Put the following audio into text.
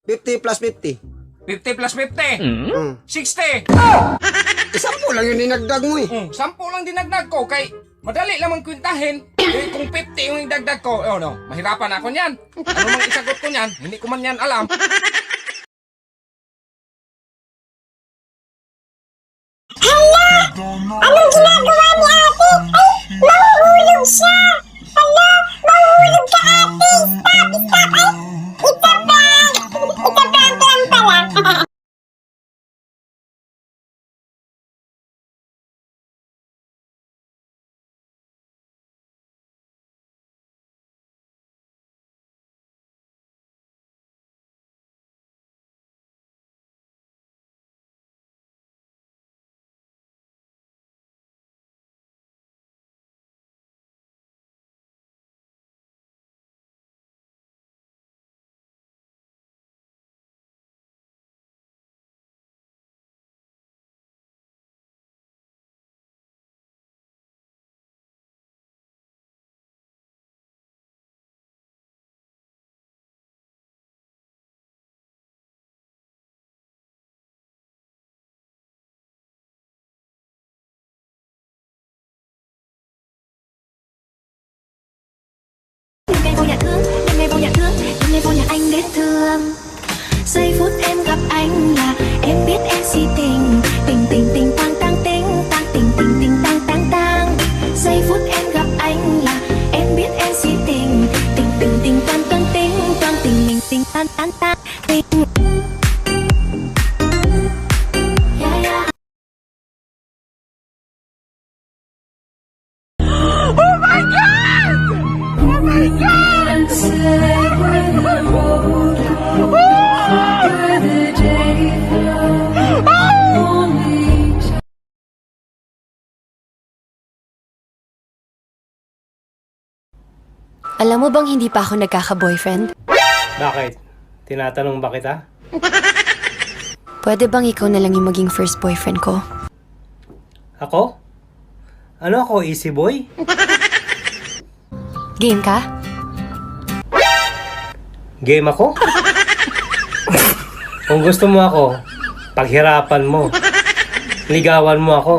50 plus 50. 50 plus 50. 60. Isang po lang yung dinagdag mo eh. 10 lang dinagdag ko kay madali lamang kwintahin. Eh, kung 50 yung idagdag ko, mahirapan ako niyan. Ano mang isagot ko niyan, hindi ko man yan alam. Anong ginagawa ni ate? Ay, mahuhulog siya! Hala, mahuhulog ka ate! Stop! Ay, itabang! Itabang lang pala! ngày vô nhà thương, đêm ngày vô nhà thương, đêm ngày vô nhà anh đến thương. Giây phút em gặp anh là em biết em si tình, tình tình tình tang tang tình, tang tình tình tình tang tang tang. Giây phút em gặp anh là em biết em si tình, tình tình tình tang tang tình, tang tình mình tình tang tang tang tình. Yeah, yeah. Alam mo bang hindi pa ako nagkaka-boyfriend? Bakit? Tinatanong ba kita? Pwede bang ikaw na lang yung maging first boyfriend ko? Ako? Ano ako, easy boy? Game ka? Game ako? Kung gusto mo ako, paghirapan mo. Ligawan mo ako.